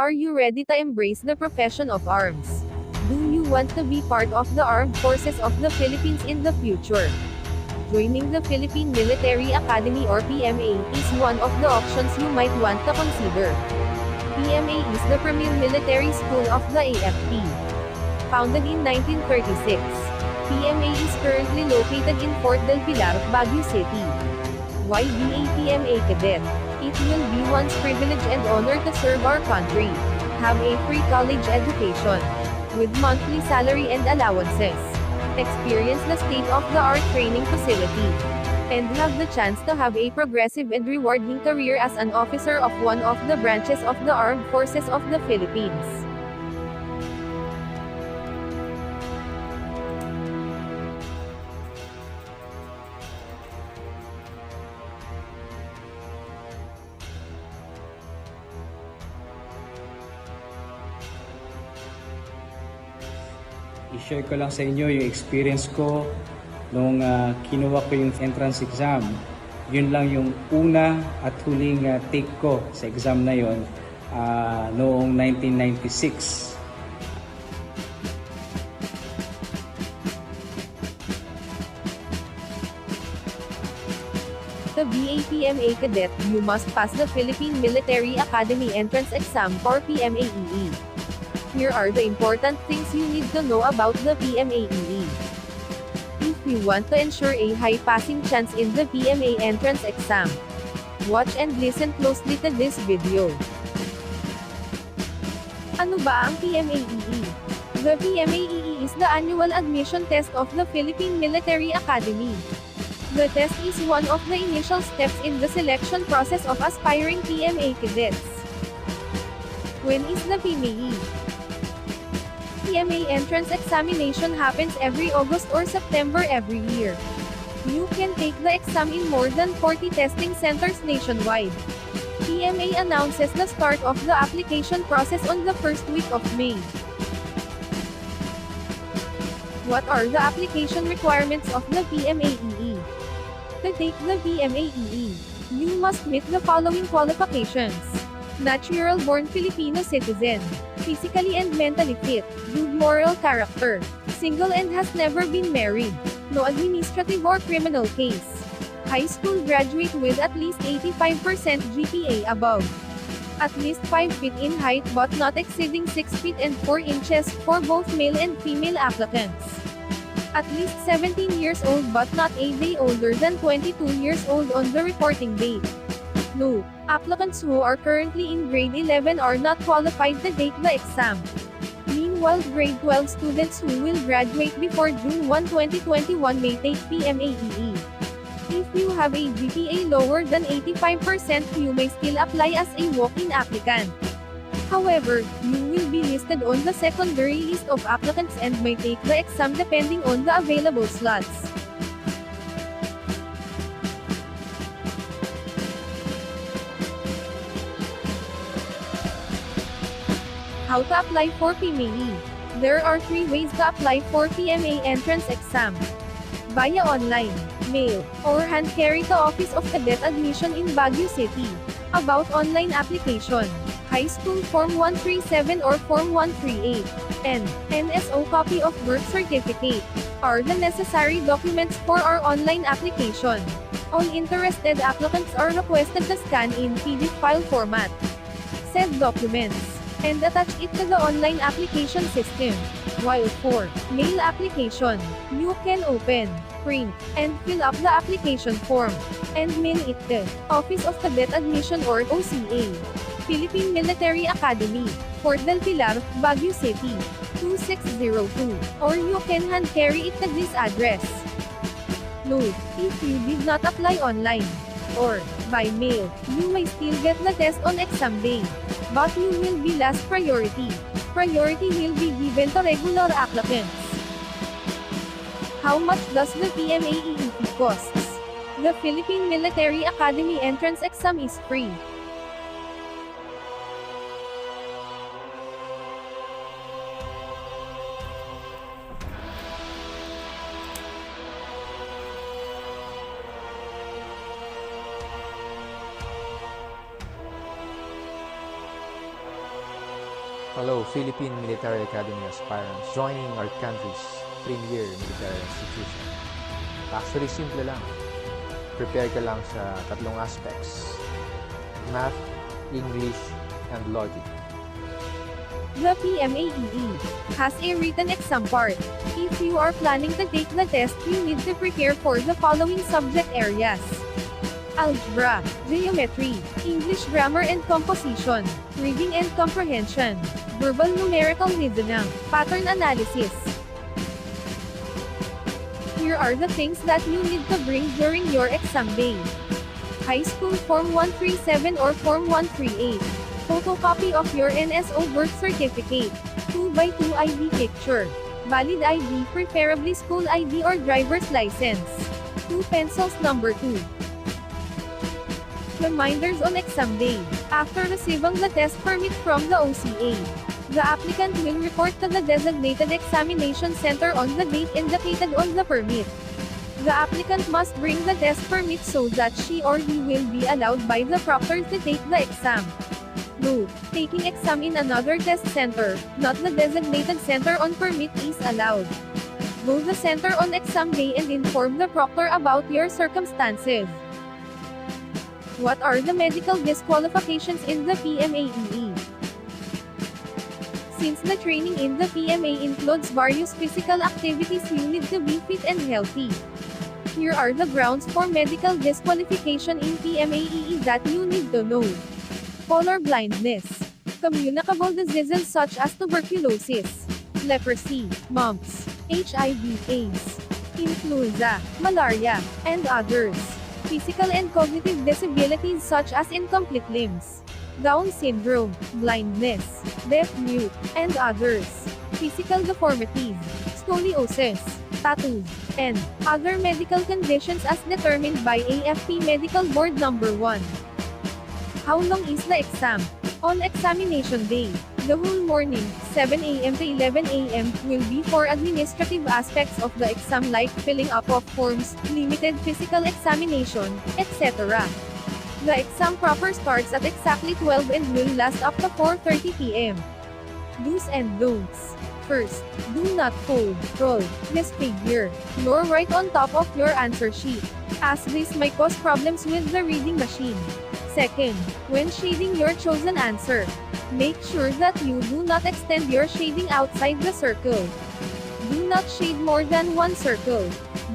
Are you ready to embrace the profession of arms? Do you want to be part of the armed forces of the Philippines in the future? Joining the Philippine Military Academy or PMA is one of the options you might want to consider. PMA is the premier military school of the AFP. Founded in 1936, PMA is currently located in Fort del Pilar, Baguio City. Why be a PMA cadet? It will be one's privilege and honor to serve our country, have a free college education, with monthly salary and allowances, experience the state-of-the-art training facility, and have the chance to have a progressive and rewarding career as an officer of one of the branches of the Armed Forces of the Philippines. I-share ko lang sa inyo yung experience ko nung kinuha ko yung entrance exam. Yun lang yung una at huling take ko sa exam na yun noong 1996. To be a PMA cadet, you must pass the Philippine Military Academy Entrance Exam or PMAEE. Here are the important things you need to know about the PMAEE. If you want to ensure a high passing chance in the PMA entrance exam, watch and listen closely to this video. Ano ba ang PMAEE? The PMAEE is the annual admission test of the Philippine Military Academy. The test is one of the initial steps in the selection process of aspiring PMA cadets. When is the PMAEE? PMA entrance examination happens every August or September every year. You can take the exam in more than 40 testing centers nationwide. PMA announces the start of the application process on the first week of May. What are the application requirements of the PMAEE? To take the PMAEE, you must meet the following qualifications. Natural-born Filipino citizen, physically and mentally fit, good moral character, single and has never been married, no administrative or criminal case, high school graduate with at least 85% GPA above, at least 5 feet in height but not exceeding 6 feet and 4 inches for both male and female applicants, at least 17 years old but not a day older than 22 years old on the reporting date. No, applicants who are currently in grade 11 are not qualified to take the exam. Meanwhile, grade 12 students who will graduate before June 1, 2021 may take PMAEE. If you have a GPA lower than 85%, you may still apply as a walk-in applicant. However, you will be listed on the secondary list of applicants and may take the exam depending on the available slots. How to apply for PMAEE? There are 3 ways to apply for PMA entrance exam. Via online, mail, or hand carry to Office of Cadet Admission in Baguio City. About online application, High School Form 137 or Form 138, and NSO copy of birth certificate are the necessary documents for our online application. All interested applicants are requested to scan in PDF file format said documents and attach it to the online application system. While for mail application, you can open, print, and fill up the application form, and mail it to Office of Cadet Admission or OCA, Philippine Military Academy, Fort del Pilar, Baguio City, 2602, or you can hand carry it to this address. Note, if you did not apply online, or by mail, you may still get the test on exam day, but you will be last priority. Priority will be given to regular applicants. How much does the PMAEE costs? The Philippine Military Academy entrance exam is free. Hello, Philippine Military Academy aspirants joining our country's premier military institution. Actually, simple lang. Prepare ka lang sa tatlong aspects: math, English, and logic. The PMAEE has a written exam part. If you are planning to take the test, you need to prepare for the following subject areas: algebra, geometry, English grammar and composition, reading and comprehension, verbal numerical reasoning, pattern analysis. Here are the things that you need to bring during your exam day: high school Form 137 or Form 138, photocopy of your NSO birth certificate, 2x2 ID picture, valid ID preferably school ID or driver's license, 2 pencils number 2. Reminders on exam day. After receiving the test permit from the OCA, the applicant will report to the designated examination center on the date indicated on the permit. The applicant must bring the test permit so that she or he will be allowed by the proctor to take the exam. Note: taking exam in another test center, not the designated center on permit, is allowed. Go the center on exam day and inform the proctor about your circumstances. What are the medical disqualifications in the PMAEE? Since the training in the PMA includes various physical activities, you need to be fit and healthy. Here are the grounds for medical disqualification in PMAEE that you need to know. Color blindness, communicable diseases such as tuberculosis, leprosy, mumps, HIV/AIDS, influenza, malaria, and others. Physical and cognitive disabilities such as incomplete limbs, Down syndrome, blindness, deaf-mute, and others. Physical deformities, scoliosis, tattoos, and other medical conditions as determined by AFP Medical Board Number 1. How long is the exam? On examination day, the whole morning, 7 a.m. to 11 a.m., will be for administrative aspects of the exam like filling up of forms, limited physical examination, etc. The exam proper starts at exactly 12 and will last up to 4:30 p.m. Do's and don'ts. First, do not fold, roll, disfigure, nor write on top of your answer sheet, as this may cause problems with the reading machine. Second, when shading your chosen answer, make sure that you do not extend your shading outside the circle. Do not shade more than one circle.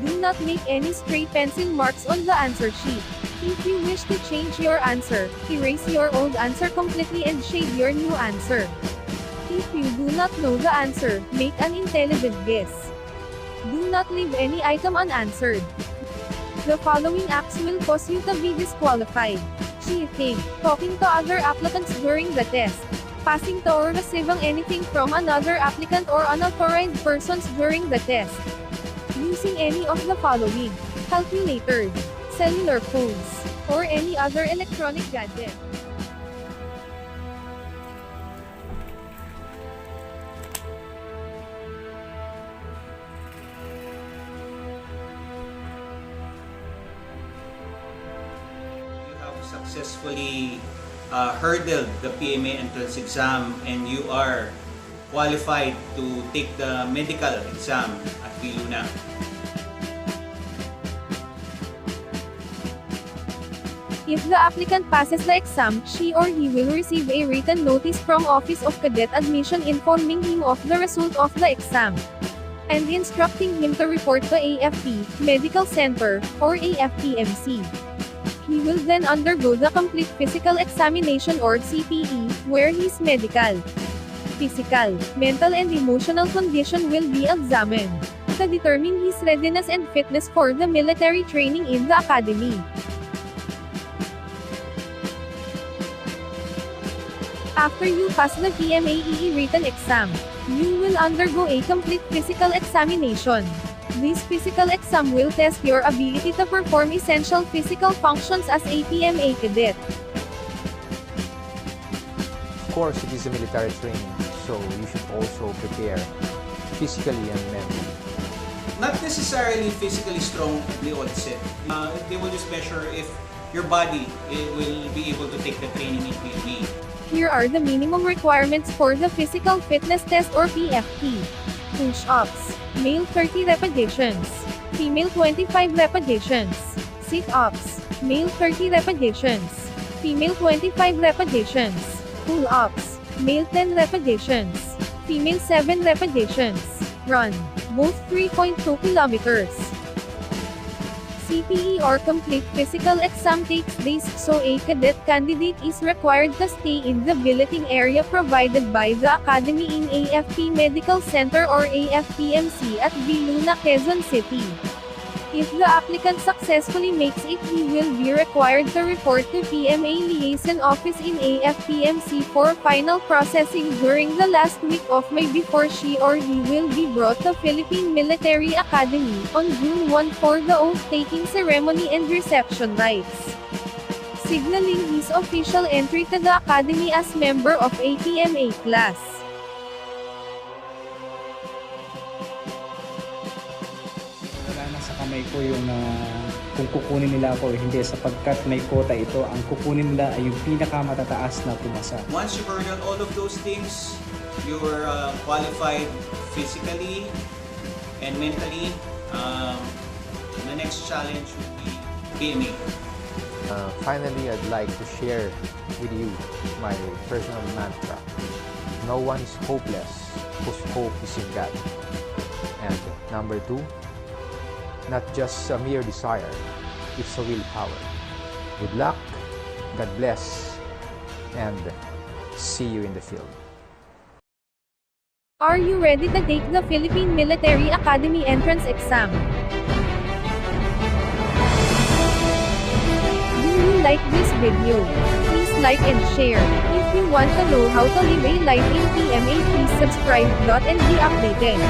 Do not make any stray pencil marks on the answer sheet. If you wish to change your answer, erase your old answer completely and shade your new answer. If you do not know the answer, make an intelligent guess. Do not leave any item unanswered. The following acts will cause you to be disqualified: cheating, talking to other applicants during the test, passing to or receiving anything from another applicant or unauthorized persons during the test, using any of the following: calculators, cellular phones, or any other electronic gadget. Successfully hurdled the PMA entrance exam and you are qualified to take the medical exam at Piluna. If the applicant passes the exam, she or he will receive a written notice from Office of Cadet Admission informing him of the result of the exam and instructing him to report to AFP Medical Center or AFPMC. He will then undergo the complete physical examination or CPE, where his medical, physical, mental and emotional condition will be examined to determine his readiness and fitness for the military training in the academy. After you pass the PMAEE written exam, you will undergo a complete physical examination. This physical exam will test your ability to perform essential physical functions as a PMA cadet. Of course, it is a military training, so you should also prepare physically and mentally. Not necessarily physically strong at the onset. They will just measure if your body will be able to take the training it will be. Here are the minimum requirements for the physical fitness test or PFT. Push-ups. Male 30 repetitions. Female 25 repetitions. Sit-ups. Male 30 repetitions. Female 25 repetitions. Pull-ups. Male 10 repetitions. Female 7 repetitions. Run. Both 3.2 kilometers. CPE or complete physical exam takes days, so a cadet candidate is required to stay in the billeting area provided by the Academy in AFP Medical Center or AFPMC at Viluna, Quezon City. If the applicant successfully makes it, he will be required to report to PMA Liaison Office in AFPMC for final processing during the last week of May before she or he will be brought to Philippine Military Academy on June 1 for the oath-taking ceremony and reception rites, signaling his official entry to the Academy as member of a PMA class. Wala na sa kamay ko yung kung kukunin nila ako, hindi, sapagkat may quota ito, ang kukunin nila ay yung pinakamatataas na pumasa. Once you heard on all of those things, you're qualified physically and mentally. The next challenge would be PMA. Finally, I'd like to share with you my personal mantra. No one is hopeless whose hope is in God. And number 2, not just a mere desire, it's a willpower. Good luck, God bless, and see you in the field. Are you ready to take the Philippine Military Academy entrance exam? Do you like this video? Please like and share. If you want to know how to live a life in PMA, please subscribe and be updated.